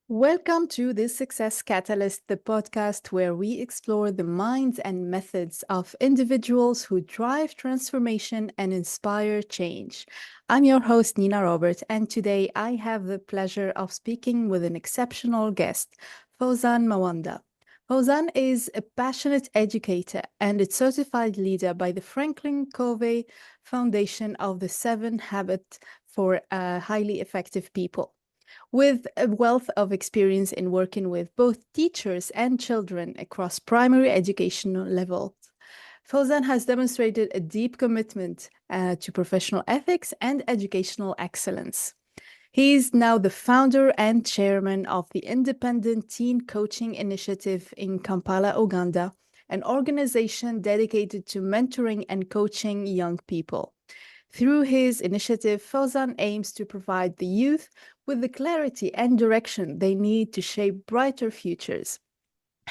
Welcome to the Success Catalyst, the podcast where we explore the minds and methods of individuals who drive transformation and inspire change. I'm your host, Nina Robert, and today I have the pleasure of speaking with an exceptional guest, Fauzan Mawanda. Fauzan is a passionate educator and a certified leader by the Franklin Covey Foundation of the Seven Habits for Highly Effective People. With a wealth of experience in working with both teachers and children across primary educational levels, Fauzan has demonstrated a deep commitment to professional ethics and educational excellence. He is now the founder and chairman of the Independent Teen Coaching Initiative in Kampala, Uganda, an organization dedicated to mentoring and coaching young people. Through his initiative, Fauzan aims to provide the youth with the clarity and direction they need to shape brighter futures.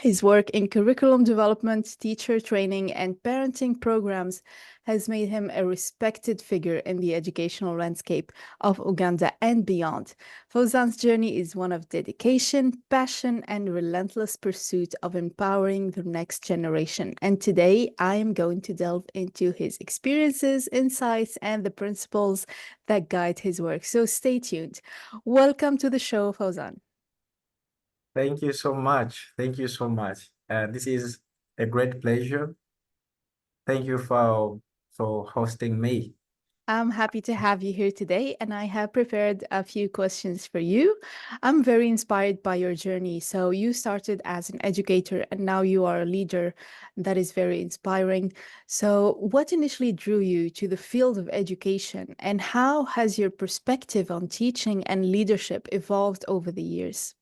His work in curriculum development, teacher training, and parenting programs has made him a respected figure in the educational landscape of Uganda and beyond. Fauzan's journey is one of dedication, passion, and relentless pursuit of empowering the next generation. And today, I am going to delve into his experiences, insights, and the principles that guide his work. So stay tuned. Welcome to the show, Fauzan. Thank you so much. Thank you so much. This is a great pleasure. Thank you for hosting me. I'm happy to have you here today, and I have prepared a few questions for you. I'm very inspired by your journey. So, you started as an educator, and now you are a leader. That is very inspiring. So, what initially drew you to the field of education, and how has your perspective on teaching and leadership evolved over the years?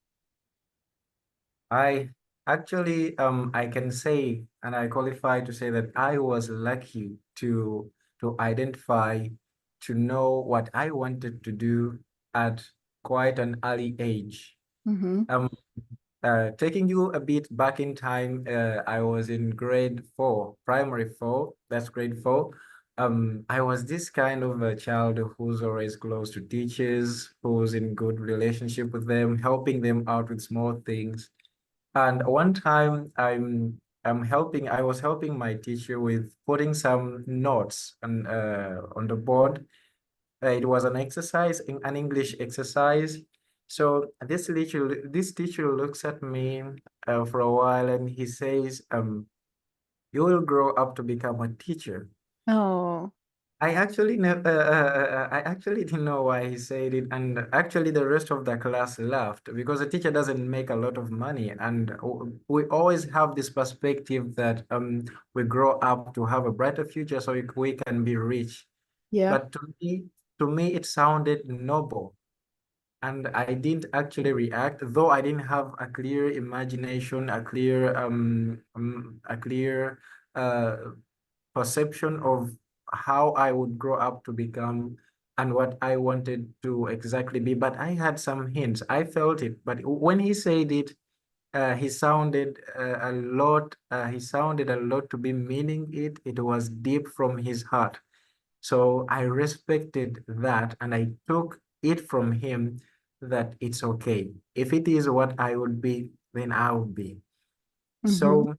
I I can say and I qualify to say that I was lucky to identify, to know what I wanted to do at quite an early age. Mm-hmm. Um, Taking you a bit back in time, I was in grade four, primary four, that's grade four. I was this kind of a child who's always close to teachers, who's in good relationship with them, helping them out with small things. And one time I was helping my teacher with putting some notes on the board. It was an exercise, an English exercise. So this teacher looks at me for a while and he says, you will grow up to become a teacher. Oh, I actually didn't know why he said it, and actually the rest of the class laughed because the teacher doesn't make a lot of money, and we always have this perspective that we grow up to have a brighter future so we can be rich. yeah. But to me, it sounded noble, and I didn't actually react, though I didn't have a clear imagination, a clear uh, perception of how I would grow up to become and what I wanted to exactly be. But I had some hints. I felt it. But when he said it, he sounded a lot to be meaning it. It was deep from his heart. So I respected that and I took it from him that it's okay. If it is what I would be, then I would be. Mm-hmm. So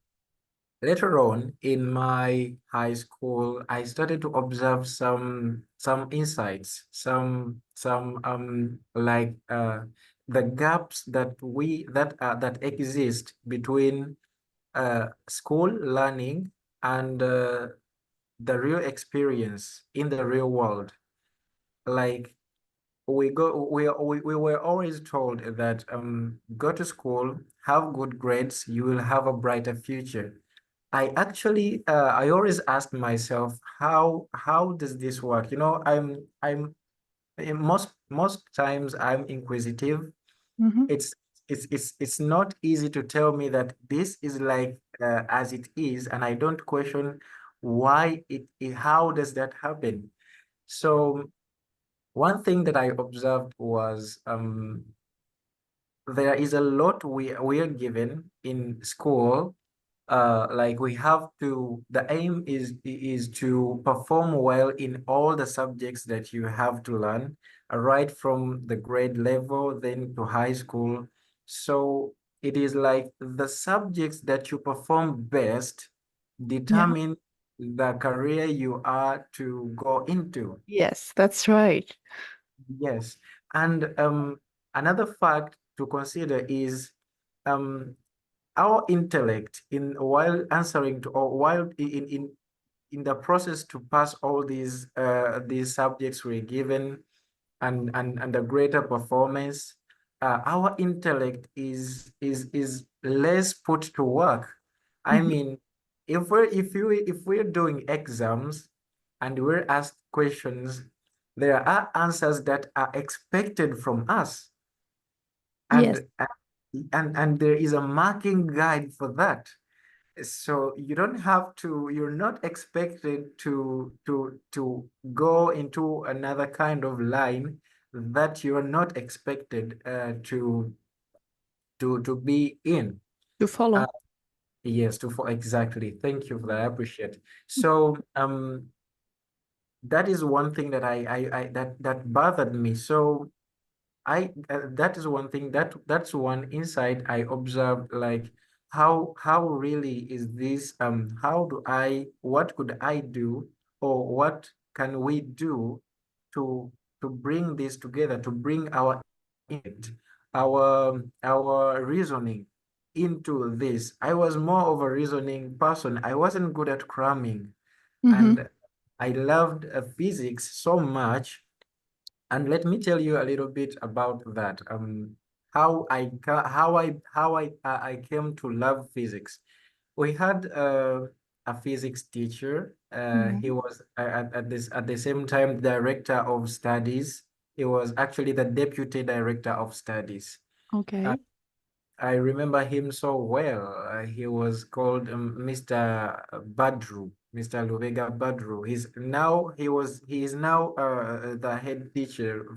later on in my high school, I started to observe some insights, some like the gaps that exist between school learning and the real experience in the real world. Like we were always told that go to school, have good grades, you will have a brighter future. I always ask myself, how does this work? You know, most times I'm inquisitive. Mm-hmm. It's it's not easy to tell me that this is like as it is, and I don't question why how does that happen? So one thing that I observed was there is a lot we are given in school. Like we have to, the aim is to perform well in all the subjects that you have to learn, right from the grade level, then to high school. So it is like the subjects that you perform best Yeah. determine the career you are to go into. Yes, that's right. Yes. And another fact to consider is um, our intellect in while answering to or while in the process to pass all these subjects we're given and the greater performance, our intellect is less put to work. I Mhm. mean, if we're doing exams and we're asked questions, there are answers that are expected from us, Yes, and and there is a marking guide for that. So you don't have to, you're not expected to go into another kind of line that you're not expected to be in. to Uh, follow. yes, to for exactly. Thank you for that. I appreciate. So that is one thing that I that bothered me. So that is one thing that's one insight I observed, like how really is this how do I what could I do or what can we do to bring this together, to bring our intellect, our reasoning into this. I was more of a reasoning person. I wasn't good at cramming, Hmm. and I loved physics so much. And let me tell you a little bit about that. How I came to love physics. We had a physics teacher. Yeah. He was at the same time director of studies. He was actually the deputy director of studies. Uh, Okay. I remember him so well. He was called Mr. Badru, Mr. Lubega Badru. He is now the head teacher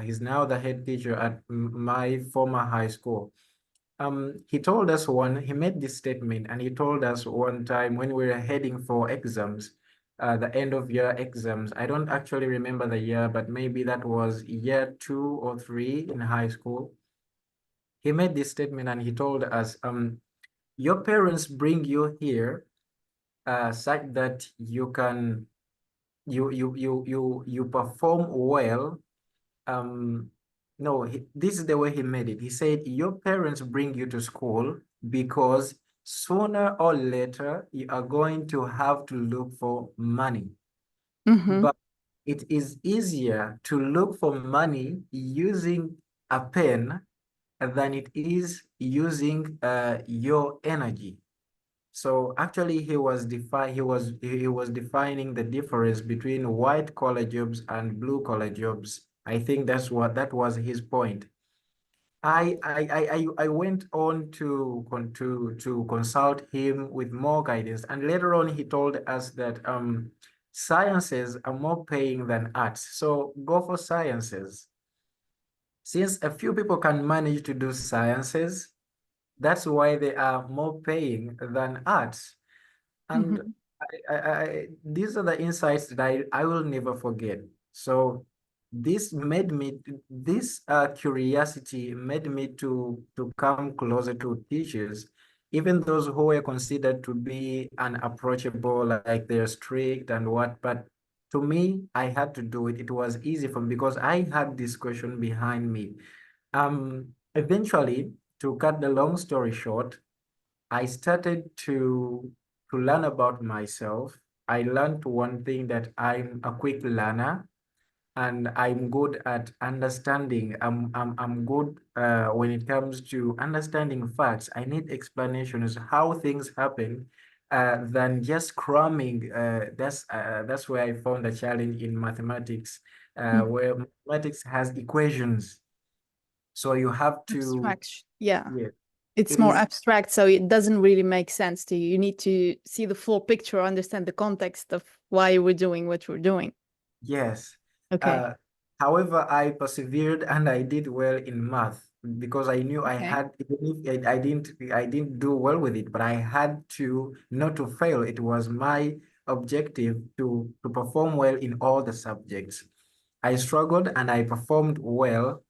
he's now the head teacher at my former high school. He made this statement, and he told us one time when we were heading for exams, the end of year exams. I don't actually remember the year, but maybe that was year 2 or 3 in high school. He made this statement and he told us, your parents bring you here such that you can you perform well. Um, no, this is the way he made it. He said, your parents bring you to school because sooner or later you are going to have to look for money. Hmm. But it is easier to look for money using a pen than it is using your energy. So actually, he was defining the difference between white collar jobs and blue collar jobs. I think that was his point. I went on to consult him with more guidance, and later on he told us that sciences are more paying than arts. So go for sciences. Since a few people can manage to do sciences, that's why they are more paying than arts. And Hmm. these are the insights that I will never forget. So this curiosity made me to come closer to teachers, even those who were considered to be unapproachable, like they're strict and what. But to me, I had to do it. It was easy for me because I had this question behind me. Eventually, to cut the long story short, I started to learn about myself. I learned one thing, that I'm a quick learner and I'm good at understanding. I'm good when it comes to understanding facts. I need explanations how things happen than just cramming. That's where I found a challenge in mathematics, where mathematics has equations. So you have to, Abstract. Yeah. yeah, It's it more is. abstract, so it doesn't really make sense to you. You need to see the full picture, understand the context of why we're doing what we're doing. Yes. Okay. Uh, However, I persevered and I did well in math because I knew I Okay. had, even if I didn't do well with it, but I had to not to fail. It was my objective to perform well in all the subjects. I struggled and I performed well.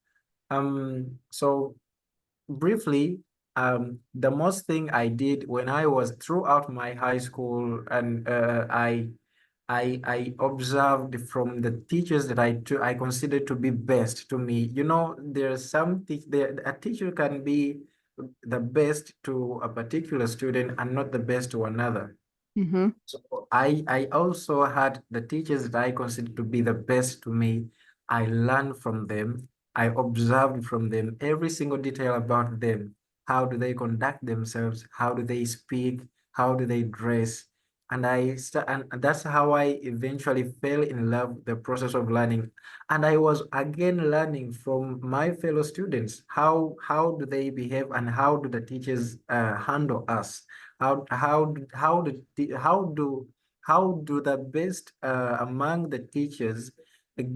So briefly, the most thing I did when I was throughout my high school, and I observed from the teachers that I consider to be best to me. You know, there's some there a teacher can be the best to a particular student and not the best to another. Mm-hmm. So I also had the teachers that I consider to be the best to me. I learned from them. I observed from them every single detail about them. How do they conduct themselves? How do they speak? How do they dress? And that's how I eventually fell in love with the process of learning. And I was again learning from my fellow students. How do they behave and how do the teachers handle us? How do the best among the teachers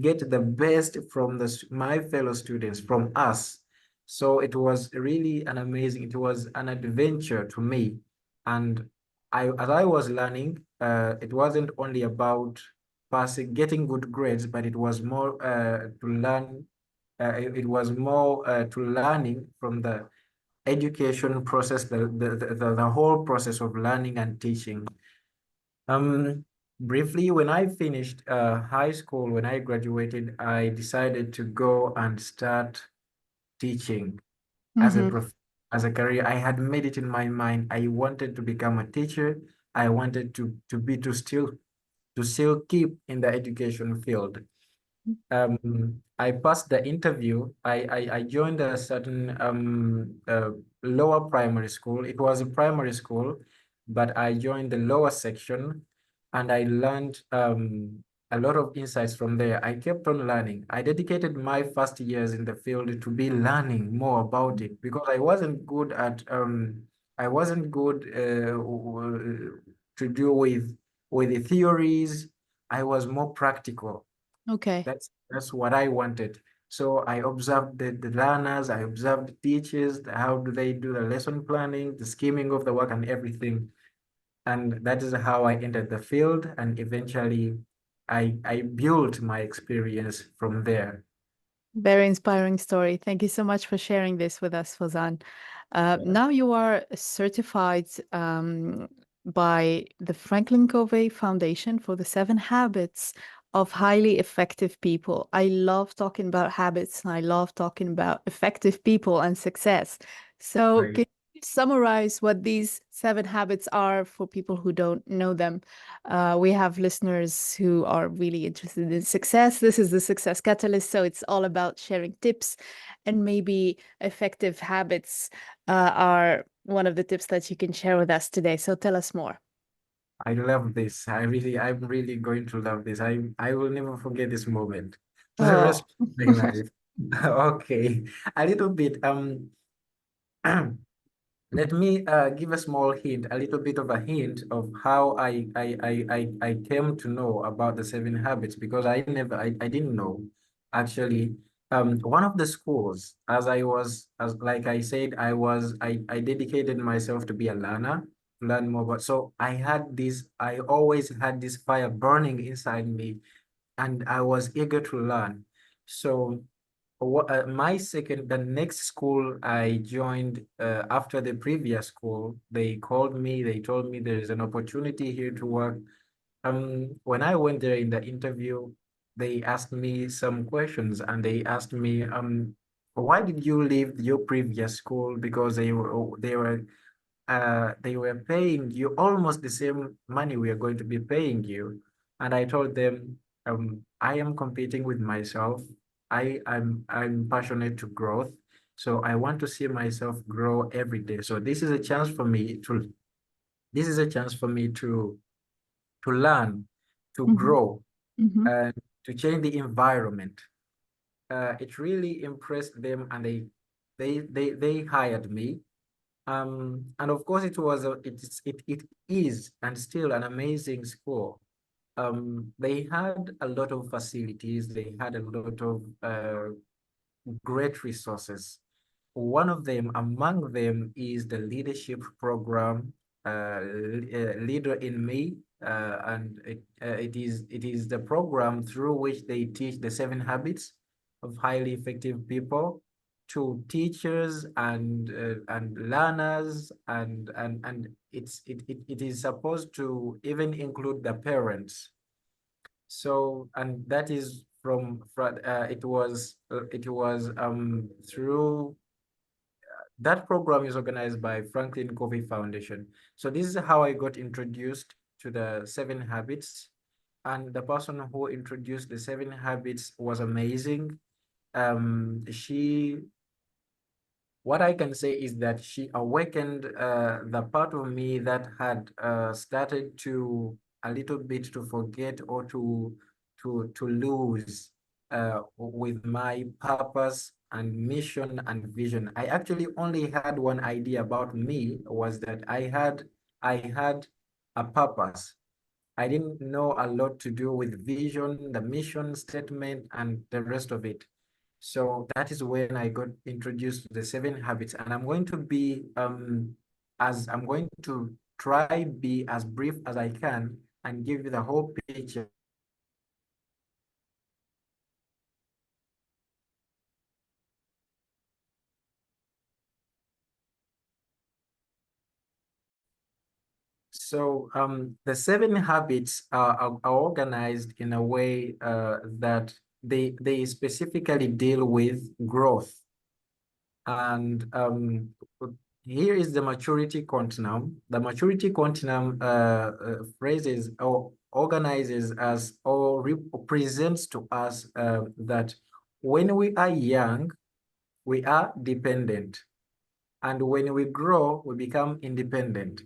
get the best from my fellow students, from us? So it was really an amazing, it was an adventure to me. And as I was learning, it wasn't only about passing, getting good grades, but it was more to learn. It was more to learning from the education process, the whole process of learning and teaching. Um, Briefly, when I finished high school, when I graduated, I decided to go and start teaching as a Mm-hmm. prof as a career. I had made it in my mind. I wanted to become a teacher. I wanted to still keep in the education field. I passed the interview. I joined a certain lower primary school. It was a primary school, but I joined the lower section and I learned a lot of insights from there. I kept on learning. I dedicated my first years in the field to be learning more about it because I wasn't good to do with the theories. I was more practical. Okay. That's what I wanted. So I observed the learners, I observed the teachers, how do they do the lesson planning, the scheming of the work and everything. And that is how I entered the field. And eventually I built my experience from there. Very inspiring story. Thank you so much for sharing this with us, Fauzan. Yeah. Now you are certified by the Franklin Covey Foundation for the 7 habits of highly effective people. I love talking about habits and I love talking about effective people and success. So, Right. can you summarize what these 7 habits are for people who don't know them? We have listeners who are really interested in success. This is the Success Catalyst, so it's all about sharing tips, and maybe effective habits are one of the tips that you can share with us today. So tell us more. I love this. I'm really going to love this. I will never forget this moment for the rest Oh, of my life. Okay. A little bit. Let me give a small hint, a little bit of a hint of how I came to know about the 7 habits because I didn't know actually. One of the schools, as like I said, I dedicated myself to be a learner, learn more. But so I always had this fire burning inside me, and I was eager to learn. So the next school I joined after the previous school, they called me, they told me there is an opportunity here to work. When I went there in the interview, they asked me some questions and they asked me, why did you leave your previous school? Because they were paying you almost the same money we are going to be paying you. And I told them, I am competing with myself. I'm passionate to growth. So I want to see myself grow every day. So this is a chance for me to learn, to hmm grow, hmm and to change the environment. It really impressed them and they hired me. And of course, it is and still an amazing school. They had a lot of facilities. They had a lot of great resources. One of them, among them, is the leadership program, Leader in Me, and it is the program through which they teach the 7 habits of highly effective people. to teachers and learners, and it is supposed to even include the parents. So, and that is it was through that program is organized by Franklin Covey Foundation. So this is how I got introduced to the 7 habits. And the person who introduced the 7 habits was amazing. She What I can say is that she awakened the part of me that had started to a little bit to forget or to lose with my purpose and mission and vision. I actually only had one idea about me, was that I had a purpose. I didn't know a lot to do with vision, the mission statement, and the rest of it. So that is when I got introduced to the 7 habits, and I'm going to try be as brief as I can and give you the whole picture. So the 7 habits are organized in a way that they specifically deal with growth. And here is the maturity continuum. The maturity continuum phrases or organizes us or represents to us that when we are young, we are dependent. And when we grow, we become independent.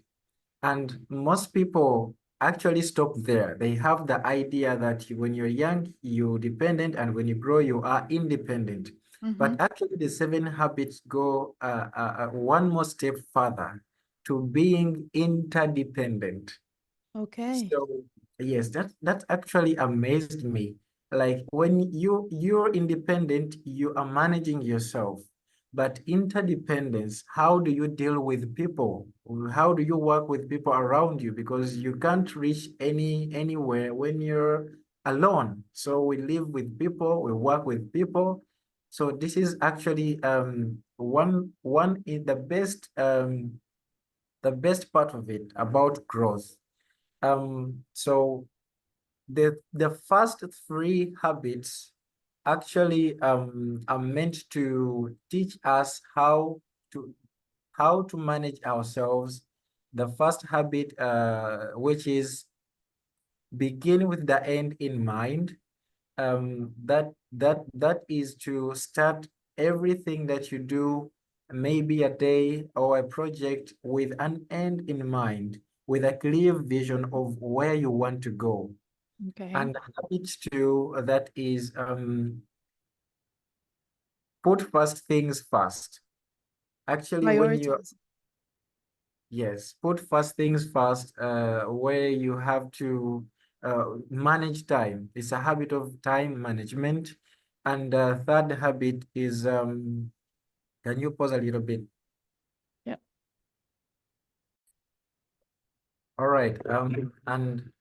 And most people actually stop there. They have the idea that when you're young, you're dependent, and when you grow, you are independent. Mm-hmm. But actually, the 7 habits go one more step further to being interdependent. Okay. So yes, that actually amazed me. Like when you're independent, you are managing yourself. But interdependence, how do you deal with people? How do you work with people around you? Because you can't reach anywhere when you're alone. So we live with people, we work with people. So this is actually one in the best part of it about growth. So the first 3 habits actually are meant to teach us to how to manage ourselves. The first habit, which is begin with the end in mind, that is to start everything that you do, maybe a day or a project, with an end in mind, with a clear vision of where you want to go. Okay. And habit 2, that is put first things first. Actually, when you Prioritize. yes, put first things first, where you have to manage time. It's a habit of time management. And third habit is, can you pause a little bit? Yeah. All right. And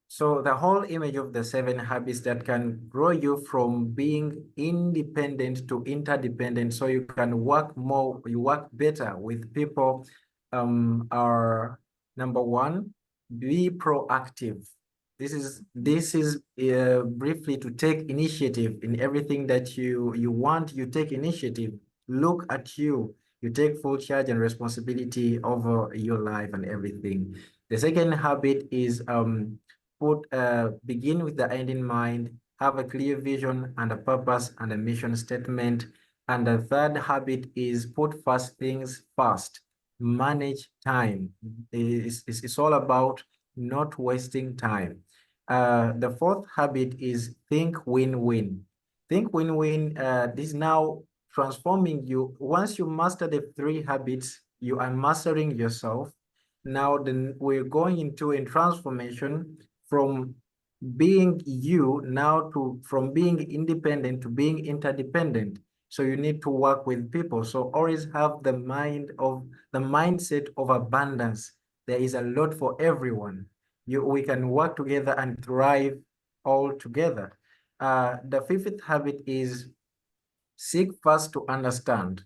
so the whole image of the 7 habits that can grow you from being independent to interdependent, so you can work more, you work better with people, are: number 1, be proactive. This is briefly to take initiative in everything that you want. You take initiative. Look at you. You take full charge and responsibility over your life and everything. The second habit is begin with the end in mind, have a clear vision and a purpose and a mission statement. And the third habit is put first things first. Manage time. It's all about not wasting time. The fourth habit is think win-win. Think win-win. This is now transforming you. Once you master the 3 habits, you are mastering yourself. Now then we're going into a transformation from being you now to from being independent to being interdependent. So you need to work with people. So always have the mindset of abundance. There is a lot for everyone. We can work together and thrive all together. The fifth habit is Seek first to understand,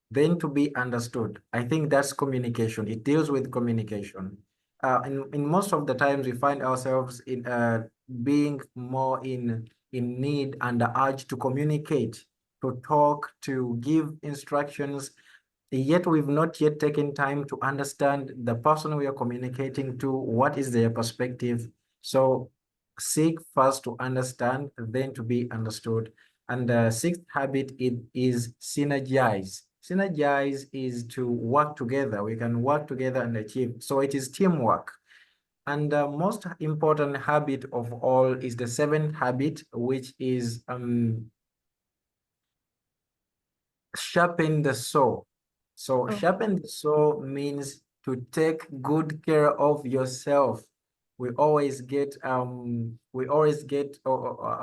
then to be understood. I think that's communication. It deals with communication. In most of the times, we find ourselves in being more in need and the urge to communicate, to talk, to give instructions. Yet we've not yet taken time to understand the person we are communicating to, what is their perspective. So seek first to understand, then to be understood. And the sixth habit is synergize. Synergize is to work together. We can work together and achieve. So it is teamwork. And the most important habit of all is the seventh habit, which is sharpen the saw. So Oh, sharpen the saw means to take good care of yourself.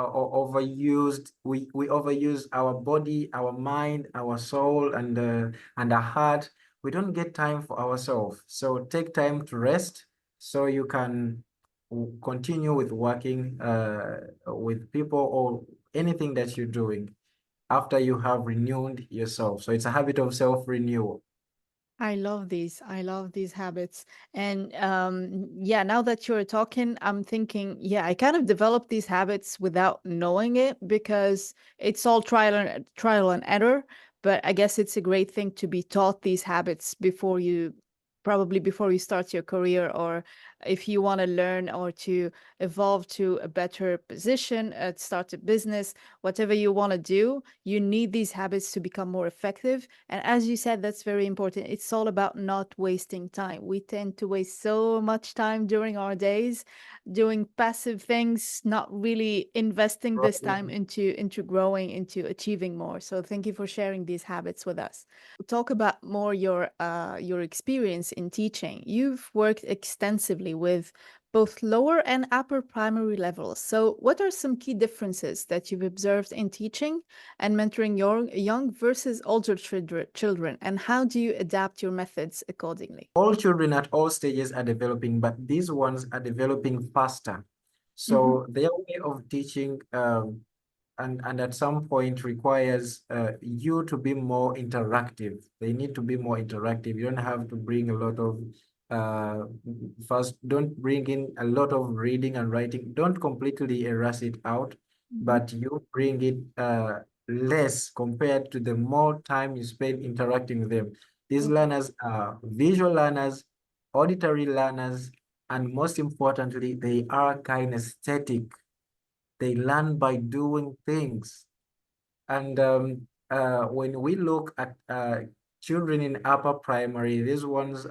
Overused. We overuse our body, our mind, our soul, and our heart. We don't get time for ourselves. So take time to rest so you can continue with working with people or anything that you're doing after you have renewed yourself. So it's a habit of self-renewal. I love these. I love these habits. And yeah, now that you're talking, I'm thinking, yeah, I kind of developed these habits without knowing it because it's all trial and error. But I guess it's a great thing to be taught these habits before you probably before you start your career, or if you want to learn or to evolve to a better position, start a business, whatever you want to do, you need these habits to become more effective. And as you said, that's very important. It's all about not wasting time. We tend to waste so much time during our days doing passive things, not really investing this time into growing, into achieving more. So thank you for sharing these habits with us. Talk about more your experience in teaching. You've worked extensively with both lower and upper primary levels. So, what are some key differences that you've observed in teaching and mentoring your young versus older children, and how do you adapt your methods accordingly? All children at all stages are developing, but these ones are developing faster. Hmm. So their way of teaching and at some point requires you to be more interactive. They need to be more interactive. You don't have to bring a lot of uh, first, don't bring in a lot of reading and writing. Don't completely erase it out, Hmm. but you bring it less compared to the more time you spend interacting with them. These Okay. learners are visual learners, auditory learners, and most importantly, they are kinesthetic. They learn by doing things. And when we look at children in upper primary, these ones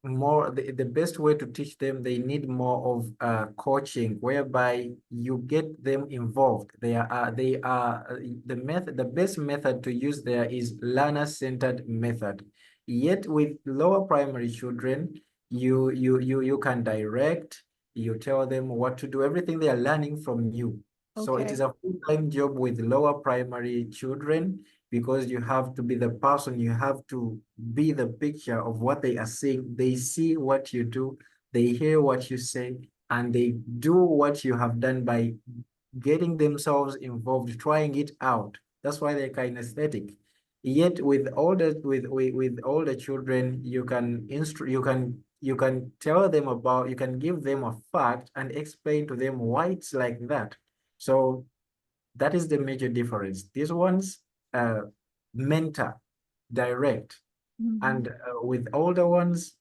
more the best way to teach them, they need more of coaching, whereby you get them involved. The best method to use there is learner-centered method. Yet with lower primary children, you can direct, you tell them what to do, everything they are learning from you. So it is Okay. a full-time job with lower primary children because you have to be the person, you have to be the picture of what they are saying. They see what you do, they hear what you say, and they do what you have done by getting themselves involved, trying it out. That's why they're kinesthetic. Yet with all the children, you can tell them about, you can give them a fact and explain to them why it's like that. So that is the major difference. These ones mentor, direct, Mhm. and with older ones,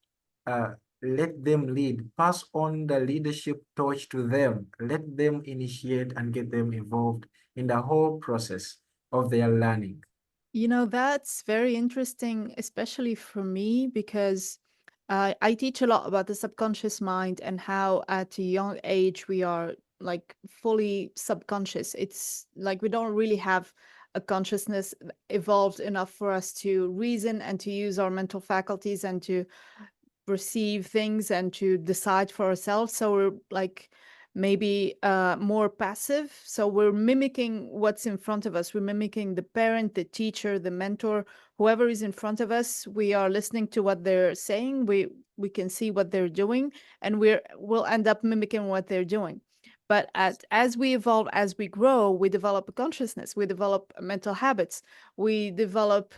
uh, let them lead, pass on the leadership torch to them, let them initiate and get them involved in the whole process of their learning. You know, that's very interesting, especially for me, because I teach a lot about the subconscious mind and how at a young age we are like fully subconscious. It's like we don't really have a consciousness evolved enough for us to reason and to use our mental faculties and to perceive things and to decide for ourselves. So we're like maybe more passive. So we're mimicking what's in front of us. We're mimicking the parent, the teacher, the mentor, whoever is in front of us. We are listening to what they're saying. We can see what they're doing, and we'll end up mimicking what they're doing. But as we evolve, as we grow, we develop a consciousness, we develop mental habits, we develop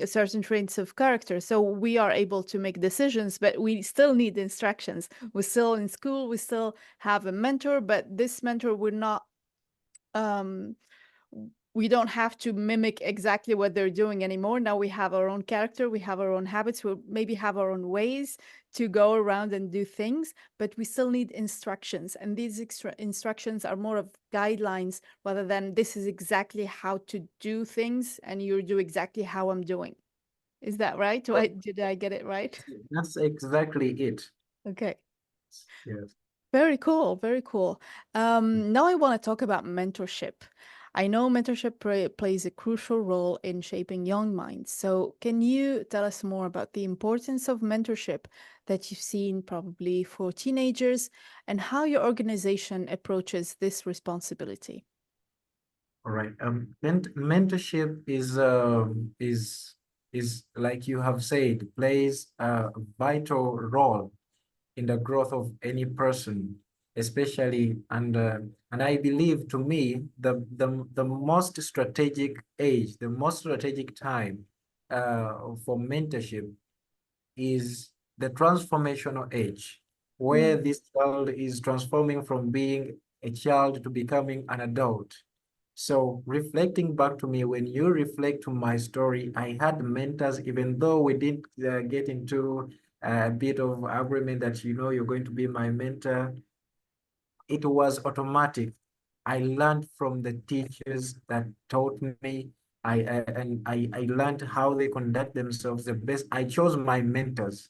certain traits of character. So we are able to make decisions, but we still need instructions. We're still in school, we still have a mentor, but this mentor would not um, we don't have to mimic exactly what they're doing anymore. Now we have our own character, we have our own habits, we maybe have our own ways to go around and do things, but we still need instructions. And these instructions are more of guidelines rather than this is exactly how to do things and you do exactly how I'm doing. Is that right? Did I get it right? That's exactly it. Okay. Yes. Very cool, very cool. Now I want to talk about mentorship. I know mentorship plays a crucial role in shaping young minds. So, can you tell us more about the importance of mentorship that you've seen probably for teenagers and how your organization approaches this responsibility? All right. Mentorship is like you have said, plays a vital role in the growth of any person, especially and I believe to me the most strategic age, the most strategic time for mentorship is the transformational age, where Mm, this child is transforming from being a child to becoming an adult. So reflecting back to me, when you reflect to my story, I had mentors, even though we didn't get into a bit of agreement that, you know, you're going to be my mentor. It was automatic. I learned from the teachers that taught me. I learned how they conduct themselves the best. I chose my mentors,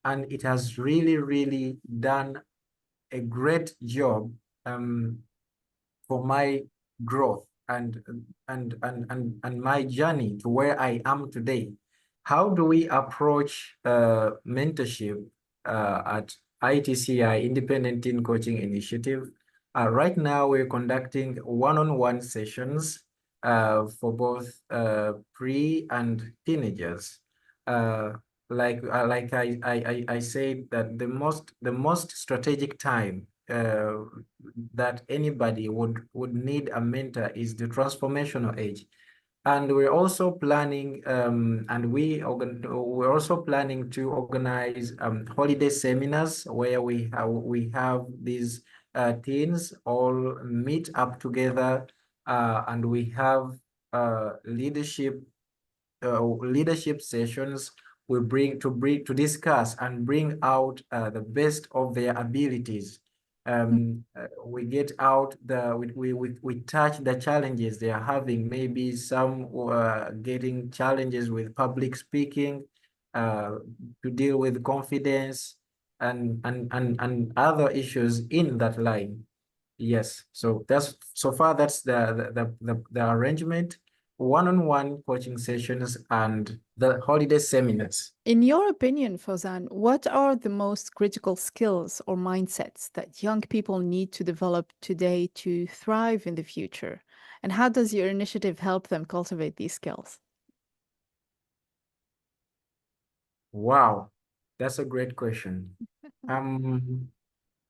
and it has really done a great job for my growth and my journey to where I am today. How do we approach mentorship at ITCI, Independent Teen Coaching Initiative? Right now, we're conducting one-on-one sessions for both pre and teenagers. Uh, like I said, that the most strategic time that anybody would need a mentor is the transformational age. And we're also planning we're also planning to organize holiday seminars where we have these teens all meet up together, and we have leadership sessions. We bring to discuss and bring out the best of their abilities. We get out we touch the challenges they are having. Maybe some getting challenges with public speaking, uh, to deal with confidence and other issues in that line. Yes, so that's the arrangement, one-on-one coaching sessions and the holiday seminars. In your opinion, Fauzan, what are the most critical skills or mindsets that young people need to develop today to thrive in the future? And how does your initiative help them cultivate these skills? Wow, that's a great question. Um,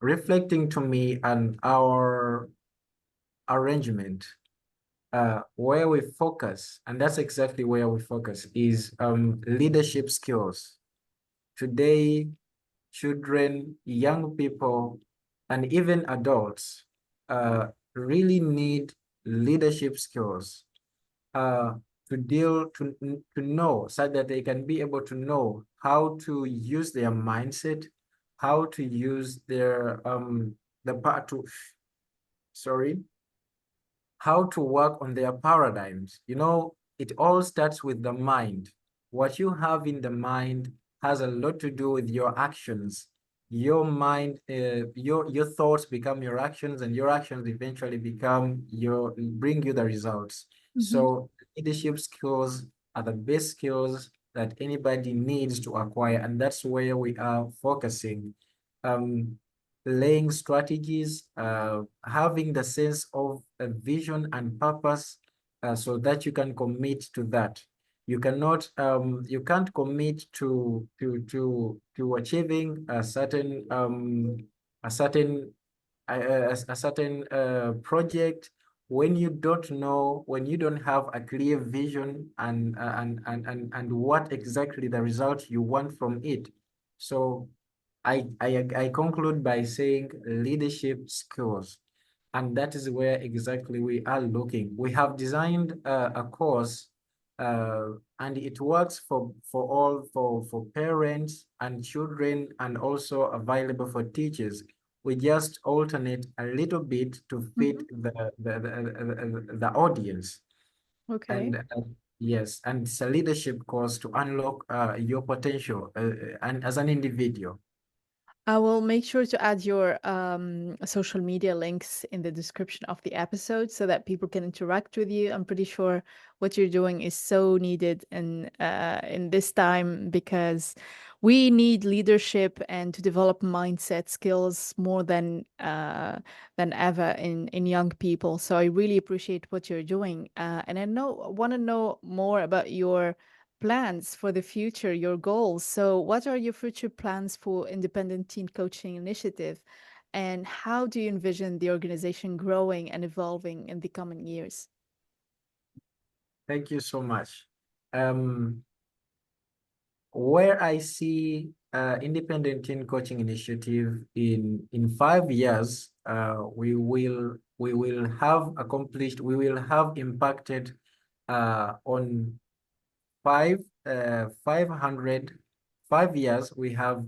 Reflecting to me and our arrangement, where we focus, and that's exactly where we focus, is leadership skills. Today, children, young people, and even adults really need leadership skills uh, to know, so that they can be able to know how to use their mindset, how to use their the part to sorry how to work on their paradigms. You know, it all starts with the mind. What you have in the mind has a lot to do with your actions. Your mind, your thoughts become your actions, and your actions eventually bring you the results. Mhm. So leadership skills are the best skills that anybody needs to acquire, and that's where we are focusing. Um, Laying strategies, having the sense of a vision and purpose, so that you can commit to that. You can't commit to achieving a certain a certain project, when you don't know, when you don't have a clear vision and what exactly the result you want from it. So I conclude by saying leadership skills. And that is where exactly we are looking. We have designed a course, uh, and it works for parents and children, and also available for teachers. We just alternate a little bit to fit Mhm. the audience. Okay. And yes, and it's a leadership course to unlock your potential and as an individual. I will make sure to add your social media links in the description of the episode so that people can interact with you. I'm pretty sure what you're doing is so needed in this time because we need leadership and to develop mindset skills more than ever in young people. So I really appreciate what you're doing, and I want to know more about your plans for the future, your goals. So, what are your future plans for Independent Teen Coaching Initiative? And how do you envision the organization growing and evolving in the coming years? Thank you so much. Um, where I see independent teen coaching initiative in 5 years, we will have accomplished, we will have impacted on five 500 5 years. We have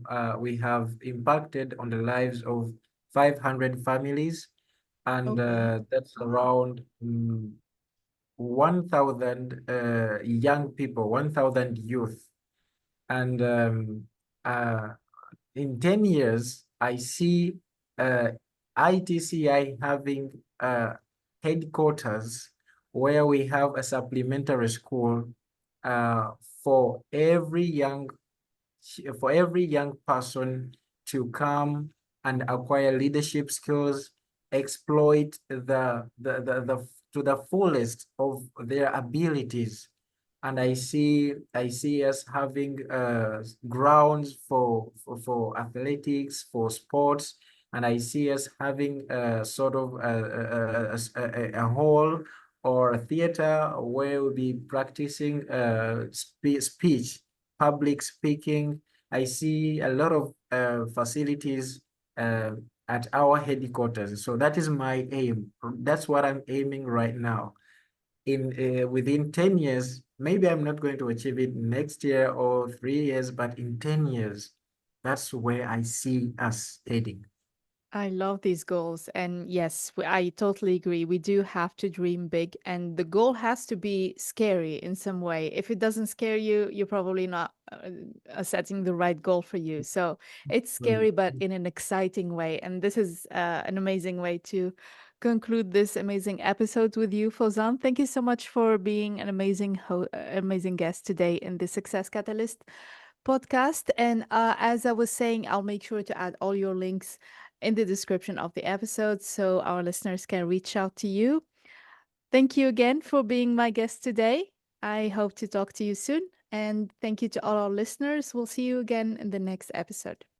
impacted on the lives of 500 families, and Okay. that's around 1,000 young people, 1,000 youth. And uh, in 10 years, I see uh, ITCI having headquarters where we have a supplementary school uh, for every young for every young person to come and acquire leadership skills, exploit the to the fullest of their abilities. And I see us having grounds for athletics, for sports, and I see us having sort of a hall or a theater where we'll be practicing speech, public speaking. I see a lot of facilities uh, at our headquarters. So that is my aim. That's what I'm aiming right now. In within 10 years, maybe I'm not going to achieve it next year or 3 years, but in 10 years, that's where I see us heading. I love these goals. And yes, I totally agree. We do have to dream big, and the goal has to be scary in some way. If it doesn't scare you, you're probably not setting the right goal for you. So it's scary, but in an exciting way. And this is an amazing way to conclude this amazing episode with you, Fauzan. Thank you so much for being an amazing guest today in the Success Catalyst podcast. And as I was saying, I'll make sure to add all your links in the description of the episode so our listeners can reach out to you. Thank you again for being my guest today. I hope to talk to you soon. And thank you to all our listeners. We'll see you again in the next episode.